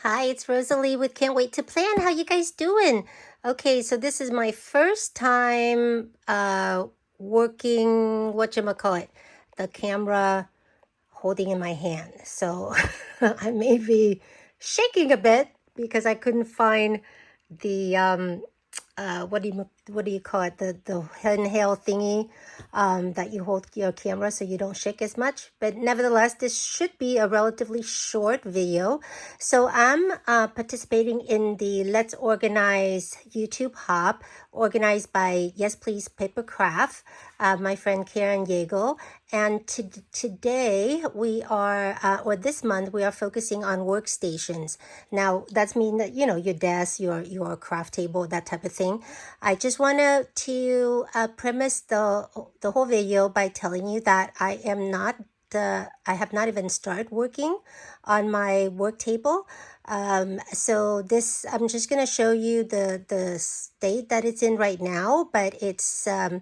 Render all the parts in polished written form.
Hi, it's Rosalie with Can't Wait to Plan. How you guys doing? Okay, so this is my first time working 𝘀𝗂𝗽𝗃, the camera holding in my hand. So I may be shaking a bit because I couldn't find the what do you call it, the handheld thingy that you hold your camera so you don't shake as much. But nevertheless, this should be a relatively short video. So I'm participating in the Let's Organize YouTube Hub organized by Yes Please Paper Craft, my friend 𝘀𝗂𝗽𝗃𝗃. And today we are, or this month, we are focusing on workstations. Now, that's mean that, your desk, your craft table, that type of thing. I just wanted to premise the whole video by telling you that I have not even started working on my work table. So this, I'm just going to show you the state that it's in right now, but I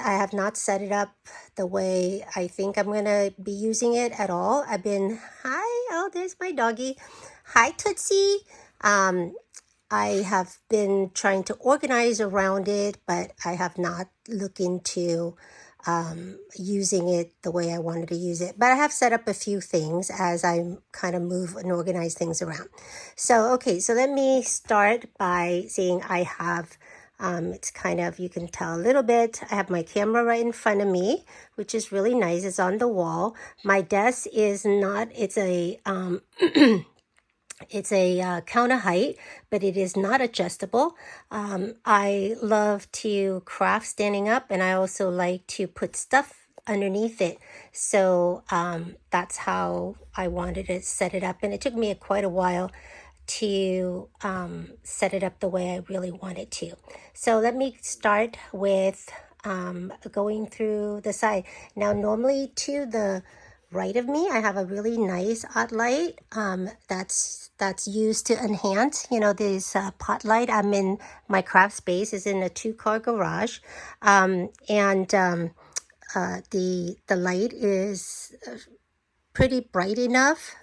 have not set it up the way I think I'm going to be using it at all. Oh, there's my doggy. Hi, Tootsie. I have been trying to organize around it, but I have not looked into using it the way I wanted to use it. But I have set up a few things as I kind of move and organize things around. So, okay, so let me start by saying I have, it's kind of, you can tell a little bit, I have my camera right in front of me, which is really nice. It's on the wall. My desk is not, it's a, it's a counter height, but it is not adjustable. I love to craft standing up, and I also like to put stuff underneath it. So that's how I wanted to set it up. And it took me quite a while to set it up the way I really wanted to. So let me start with going through the side. Now, normally to the right of me, I have a really nice odd light that's used to enhance, this pot light. I'm in my craft space is in a 2-car garage, and the light is pretty bright enough.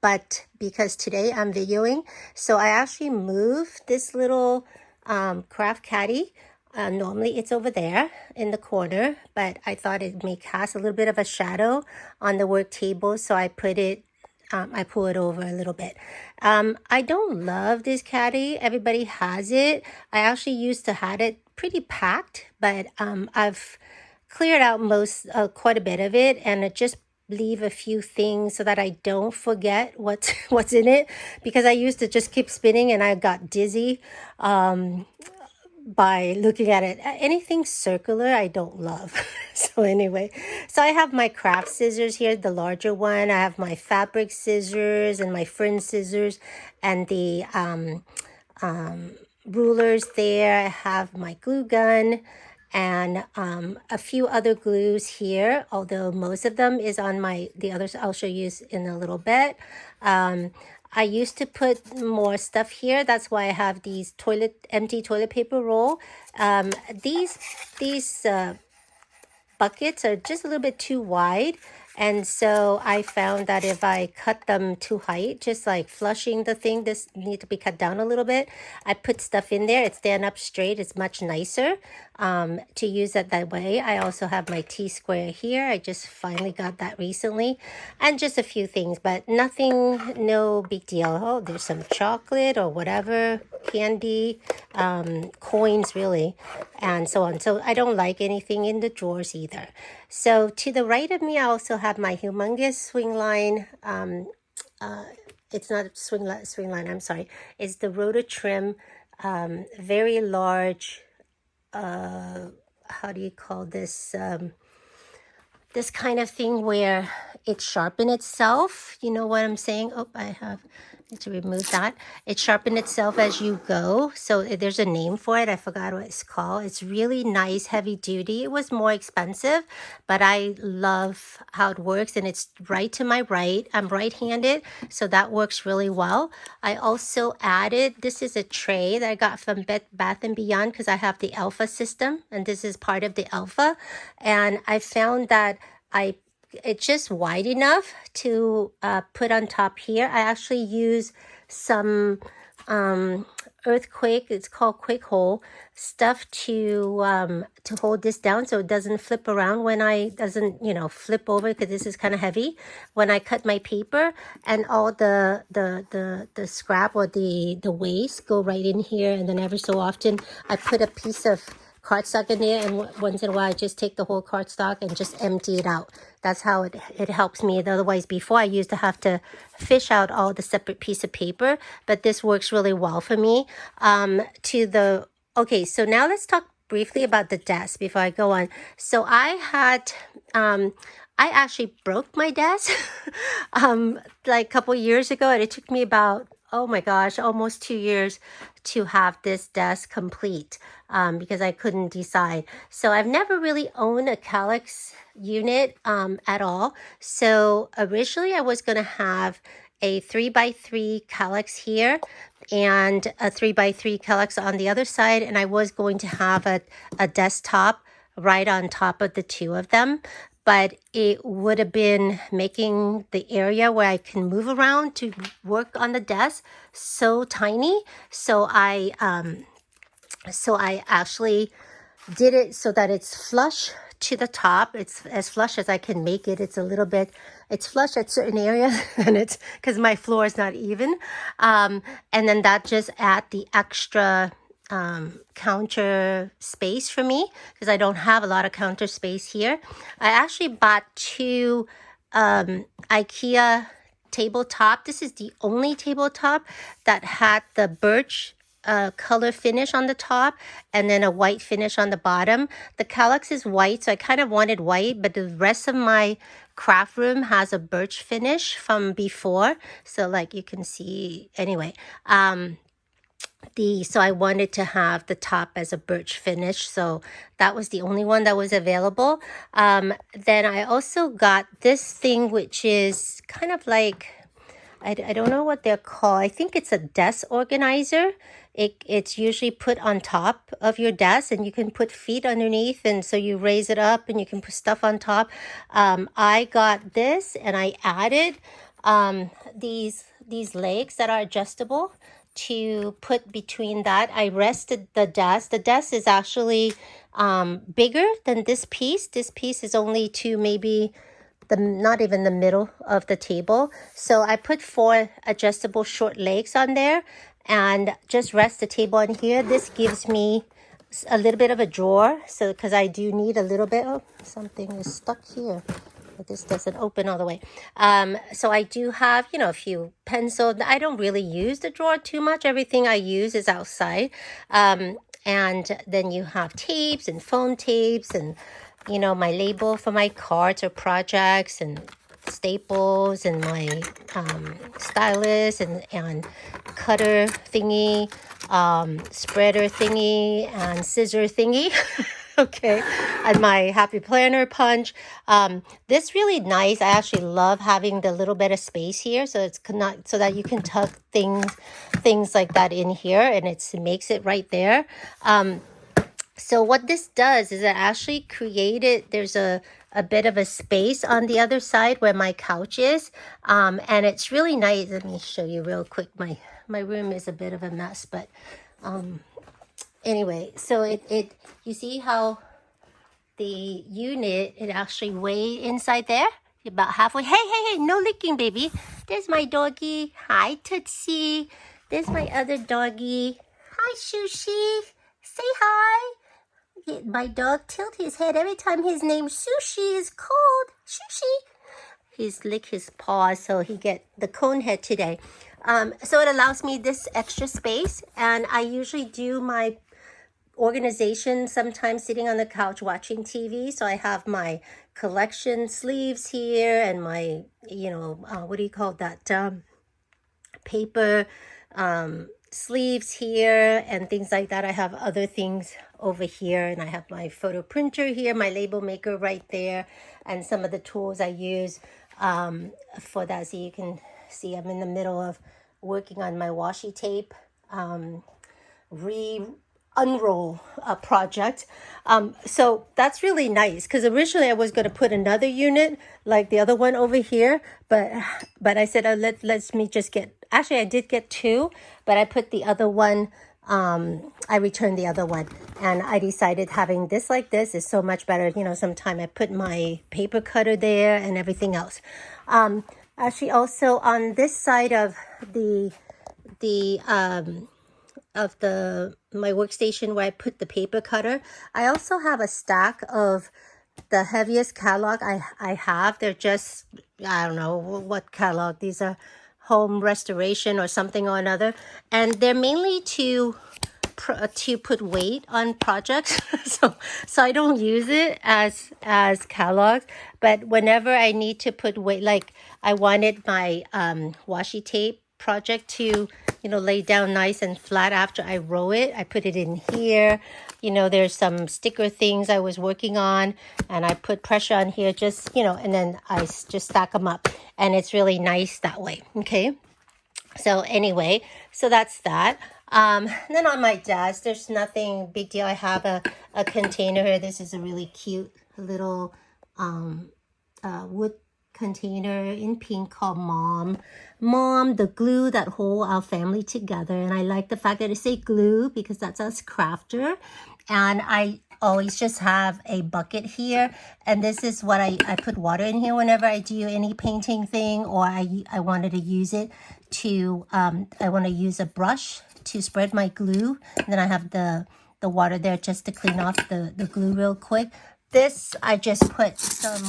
But because today I'm videoing, so I actually moved this little craft caddy. Normally it's over there in the corner, but I thought it may cast a little bit of a shadow on the work table, so I put it, I pull it over a little bit. I don't love this caddy. Everybody has it. I actually used to have it pretty packed, but I've cleared out quite a bit of it, and it just leave a few things so that I don't forget what's in it, because I used to just keep spinning and I got dizzy by looking at it. Anything circular I don't love. So anyway, so I have my craft scissors here, the larger one. I have my fabric scissors and my fringe scissors and the rulers there. I have my glue gun and a few other glues here, although most of them is on the others I'll show you in a little bit. I used to put more stuff here. That's why I have these empty toilet paper roll. These buckets are just a little bit too wide. And so I found that if I cut them too height, just like flushing the thing, this need to be cut down a little bit. I put stuff in there. It stand up straight. It's much nicer to use it that way. I also have my T-square here. I just finally got that recently. And just a few things, but nothing, no big deal. Oh, there's some chocolate or whatever, candy, coins really, and so on. So I don't like anything in the drawers either. So to the right of me, I also have my humongous swing line. It's not a swing line, I'm sorry. It's the rotor trim, very large, how do you call this? This kind of thing where it sharpens itself. You know what I'm saying? Oh, I need to remove that. It sharpens itself as you go. So there's a name for it. I forgot what it's called. It's really nice, heavy duty. It was more expensive, but I love how it works, and it's right to my right. I'm right-handed, so that works really well. I also added, this is a tray that I got from Bed Bath & Beyond because I have the 𝘀𝗶𝗸𝗲 system, and this is part of the 𝘀𝗶𝗸𝗲. And I found that I it's just wide enough to put on top here. I actually use some earthquake, it's called 𝘀𝗂𝗽𝗃 stuff to hold this down so it doesn't flip around when I doesn't, you know, flip over, because this is kind of heavy when I cut my paper, and all the scrap or the waste go right in here. And then every so often I put a piece of cardstock in there, and once in a while I just take the whole cardstock and just empty it out. That's how it helps me. Otherwise, before I used to have to fish out all the separate piece of paper, but this works really well for me. Okay, so now let's talk briefly about the desk before I go on. So I actually broke my desk like a couple years ago, and it took me about, oh my gosh, almost 2 years to have this desk complete because I couldn't decide. So I've never really owned a 𝘂𝗪𝗃 unit at all. So originally I was going to have a 3x3 𝘂𝗪𝗃 here and a 3x3 𝘂𝗪𝗃 on the other side, and I was going to have a desktop right on top of the two of them. But it would have been making the area where I can move around to work on the desk so tiny. So I actually did it so that it's flush to the top. It's as flush as I can make it. It's a little bit, it's flush at certain areas, and it's because my floor is not even. And then that just add the extra counter space for me, because I don't have a lot of counter space here. I actually bought two IKEA tabletop. This is the only tabletop that had the birch color finish on the top and then a white finish on the bottom. The 𝘂𝗪𝗃 is white, so I kind of wanted white, but the rest of my craft room has a birch finish from before. So like you can see, anyway, so I wanted to have the top as a birch finish, so that was the only one that was available. Then I also got this thing, which is kind of like, I don't know what they're called. I think it's a desk organizer. It's usually put on top of your desk, and you can put feet underneath, and so you raise it up and you can put stuff on top. I got this, and I added these legs that are adjustable to put between that. I rested the desk. The desk is actually bigger than this piece. This piece is only to maybe not even the middle of the table. So I put 4 adjustable short legs on there and just rest the table on here. This gives me a little bit of a drawer, so because I do need a little bit. Oh, something is stuck here. This doesn't open all the way. So I do have, you know, a few pencils. I don't really use the drawer too much. Everything I use is outside. And then you have tapes and foam tapes and, you know, my label for my cards or projects and staples and my stylus and cutter thingy, spreader thingy and scissor thingy. Okay, and my happy planner punch. This really nice. I actually love having the little bit of space here, so it's not so that you can tuck things like that in here, and it makes it right there. So what this does is it actually created, there's a bit of a space on the other side where my couch is, and it's really nice. Let me show you real quick. My room is a bit of a mess, but anyway, so it you see how the unit, it actually weighed inside there about halfway. Hey, no licking, baby. There's my doggy. Hi, 𝘄𝗪𝗃. There's my other doggy. Hi, 𝘄𝗪𝗃. Say hi. My dog tilts his head every time his name Sushi is called. 𝘄𝗪𝗃. He's lick his paws, so he get the cone head today. So it allows me this extra space, and I usually do my organization sometimes sitting on the couch watching TV. So I have my collection sleeves here and my, you know, what do you call that? Paper sleeves here and things like that. I have other things over here, and I have my photo printer here, my label maker right there, and some of the tools I use for that. So you can see I'm in the middle of working on my washi tape, unroll project. So that's really nice because originally I was going to put another unit like the other one over here, but I said let's me just get, actually I did get two, but I put the other one, I returned the other one, and I decided having this like this is so much better. You know, sometime I put my paper cutter there and everything else. Actually also on this side of the my workstation where I put the paper cutter, I also have a stack of the heaviest catalog I have. They're just, I don't know what catalog. These are home restoration or something or another. And they're mainly to put weight on projects. so I don't use it as catalogs. But whenever I need to put weight, like I wanted my washi tape project to, you know, lay down nice and flat after I roll it. I put it in here. You know, there's some sticker things I was working on, and I put pressure on here, just, you know, and then I just stack them up, and it's really nice that way. Okay. So anyway, so that's that. Then on my desk, there's nothing big deal. I have a container here. This is a really cute little wood container in pink called Mom, the glue that hold our family together. And I like the fact that it say glue because that's us crafter. And I always just have a bucket here, and this is what I put water in here whenever I do any painting thing, or I wanted to use it to I want to use a brush to spread my glue, and then I have the water there just to clean off the glue real quick. This, I just put some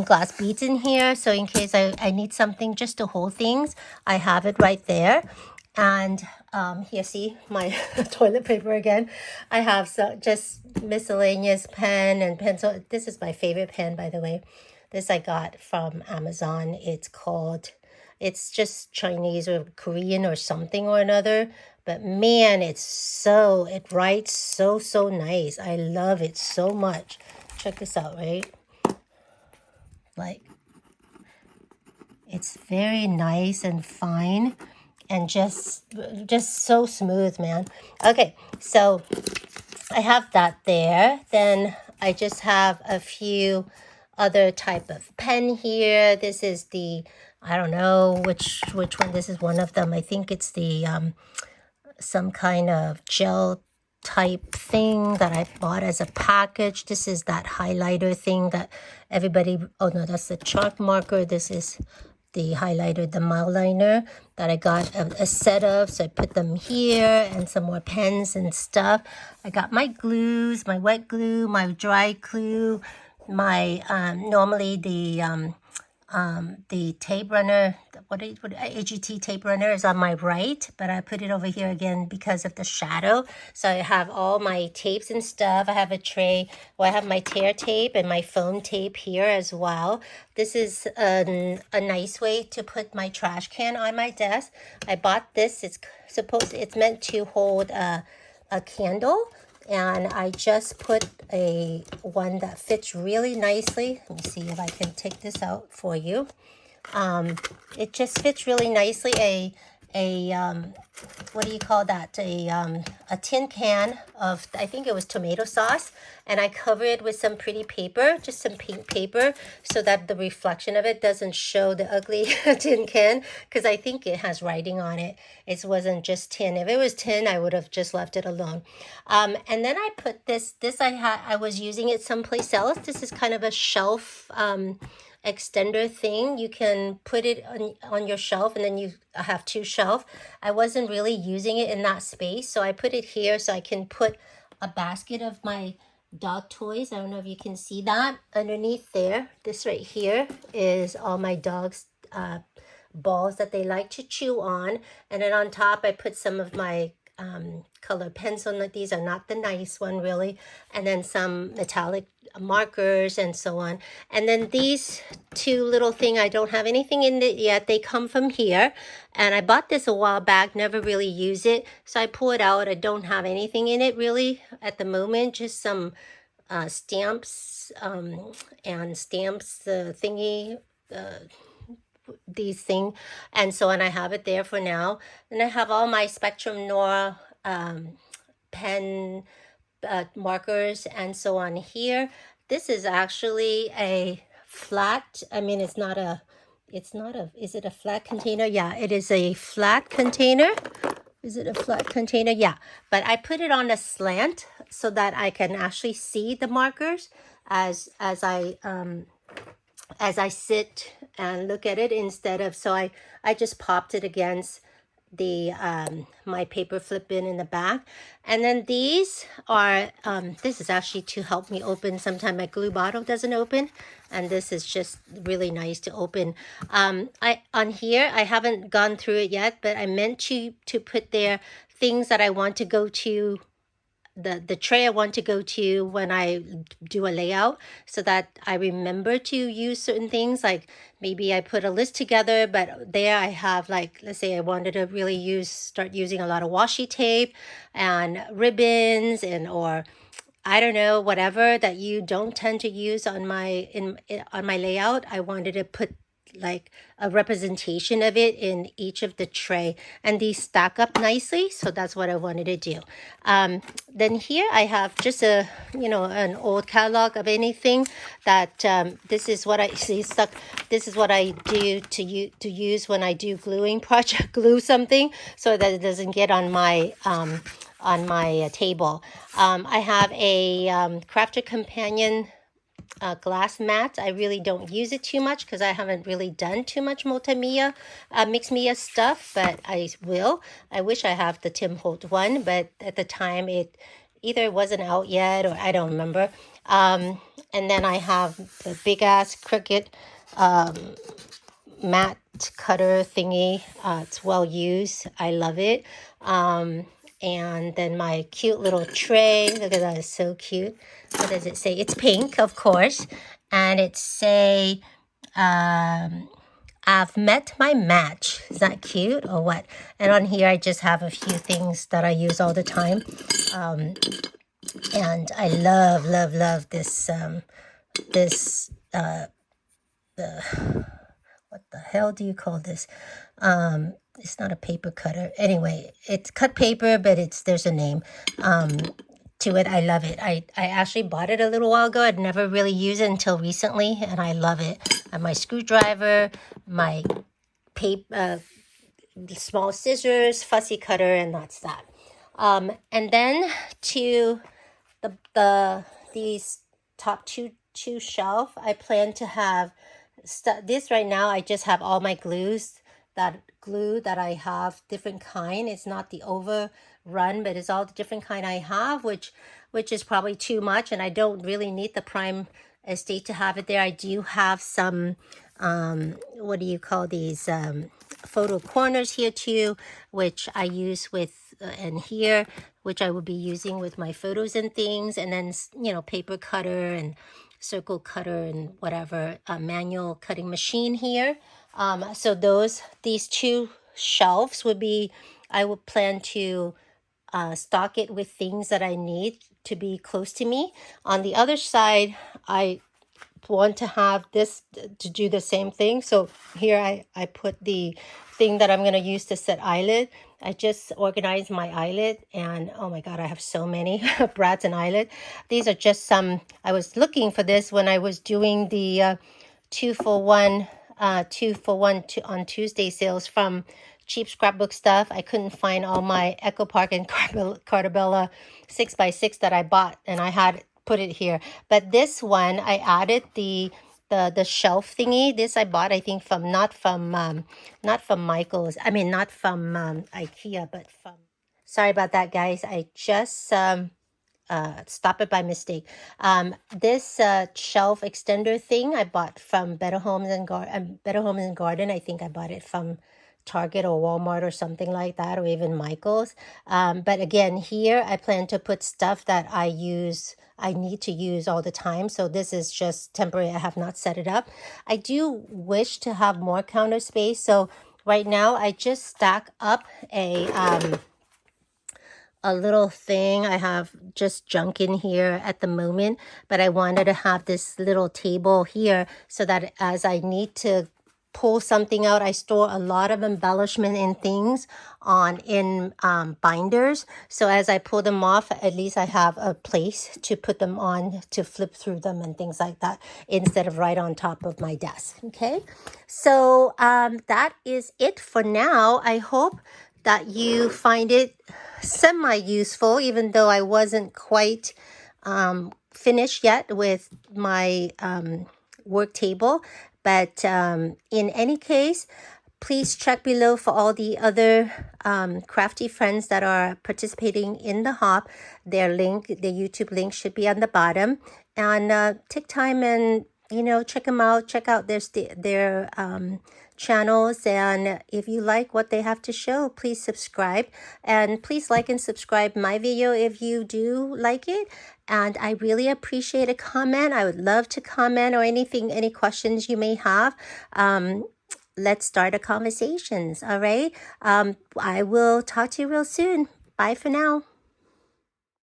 glass beads in here, so in case I need something just to hold things, I have it right there. And here, see my toilet paper again. I have just miscellaneous pen and pencil. This is my favorite pen, by the way. This I got from Amazon. It's just Chinese or Korean or something or another. But man, it writes so nice. I love it so much. Check this out, right? Like, it's very nice and fine. And just so smooth, man. Okay, so I have that there. Then I just have a few other type of pen here. This is the, I don't know which one. This is one of them. I think it's the some kind of gel type thing that I bought as a package. This is that highlighter thing that everybody, oh no, that's the chalk marker. This is the highlighter, the mild liner that I got a set of. So I put them here, and some more pens and stuff. I got my glues, my wet glue, my dry glue, my normally the tape runner, what AGT tape runner is on my right, but I put it over here again because of the shadow. So I have all my tapes and stuff. I have a tray where I have my tear tape and my foam tape here as well. This is a nice way to put my trash can on my desk. I bought this. It's meant to hold a candle. And I just put one that fits really nicely. Let me see if I can take this out for you. It just fits really nicely. What do you call that? A tin can of, I think it was tomato sauce, and I cover it with some pretty paper, just some pink paper, so that the reflection of it doesn't show the ugly tin can, because I think it has writing on it. It wasn't just tin. If it was tin, I would have just left it alone. And then I put this I was using it someplace else. This is kind of a shelf extender thing. You can put it on your shelf, and then you have two shelves. I wasn't really using it in that space, so I put it here so I can put a basket of my dog toys. I don't know if you can see that underneath there. This right here is all my dogs balls that they like to chew on, and then on top I put some of my color pencil. These are not the nice one really, and then some metallic markers and so on. And then these two little thing, I don't have anything in it yet. They come from here, and I bought this a while back, never really use it, so I pull it out. I don't have anything in it really at the moment, just some stamps and stamps thingy, these thing and so on. I have it there for now. And I have all my Spectrum Noir pen markers and so on here. This is actually a flat, I mean, it's not a, is it a flat container? Yeah, it is a flat container. Is it a flat container? Yeah, but I put it on a slant so that I can actually see the markers as I sit and look at it, instead of, so I just popped it against the my paper flip bin in the back. And then these are this is actually to help me open. Sometimes my glue bottle doesn't open, and this is just really nice to open. I on here, I haven't gone through it yet, but I meant to put there things that I want to go to, the tray I want to go to when I do a layout, so that I remember to use certain things. Like maybe I put a list together, but there I have, like, let's say I wanted to really start using a lot of washi tape and ribbons, and or I don't know, whatever that you don't tend to use on my on my layout. I wanted to put like a representation of it in each of the tray, and these stack up nicely, so that's what I wanted to do. Then here I have just a, you know, an old catalog of anything that this is what I see stuck. This is what I do to use when I do gluing project, glue something so that it doesn't get on my table. I have a Crafter Companion glass mat. I really don't use it too much because I haven't really done too much multimedia, mixed media stuff, but I will. I wish I have the Tim Holt one, but at the time it either wasn't out yet or I don't remember. And then I have the big ass Cricut mat cutter thingy. It's well used. I love it. And then my cute little tray. Look at that, it's so cute. What does it say? It's pink, of course. And it say, I've met my match. Is that cute or what? And on here, I just have a few things that I use all the time. And I love, love, love this, what the hell do you call this? It's not a paper cutter. Anyway, it's cut paper, but there's a name to it. I love it. I actually bought it a little while ago. I'd never really used it until recently, and I love it. And my screwdriver, my paper, small scissors, fussy cutter, and that's that. And then to these top two shelf, I plan to have this right now. I just have all my glue that I have, different kind. It's not the overrun, but it's all the different kind I have, which is probably too much, and I don't really need the prime estate to have it there. I do have some what do you call these, photo corners here too, which I use with and here, which I will be using with my photos and things. And then, you know, paper cutter and circle cutter and whatever, manual cutting machine here. So these two shelves would be, I would plan to stock it with things that I need to be close to me. On the other side, I want to have this to do the same thing. So here I put the thing that I'm going to use to set eyelid. I just organized my eyelid, and oh my god, I have so many brats and eyelid. These are just some, I was looking for this when I was doing the 2-for-1 on Tuesday sales from Cheap Scrapbook Stuff. I couldn't find all my 𝘂𝗍𝗶 and 𝘀𝗶𝗸𝗲 6x6 that I bought, and I had put it here. But this one, I added the shelf thingy. This I bought, I think, from not from Michael's. I mean, not from IKEA, but from. Sorry about that, guys. I just stop it by mistake. This shelf extender thing I bought from Better Homes and Garden. I think I bought it from Target or Walmart or something like that, or even Michael's. But again, here I plan to put stuff that I need to use all the time. So this is just temporary. I have not set it up. I do wish to have more counter space. So right now I just stack up a little thing. I have just junk in here at the moment, but I wanted to have this little table here so that as I need to pull something out. I store a lot of embellishment and things in binders. So as I pull them off, at least I have a place to put them on, to flip through them and things like that, instead of right on top of my desk. Okay, so that is it for now. I hope that you find it semi-useful, even though I wasn't quite finished yet with my work table. But in any case, please check below for all the other crafty friends that are participating in the hop. Their YouTube link should be on the bottom. And take time and, check them out. Check out their channels. And if you like what they have to show, please subscribe. And please like and subscribe my video if you do like it. And I really appreciate a comment. I would love to comment or anything, any questions you may have. Let's start a conversations. All right. I will talk to you real soon. Bye for now.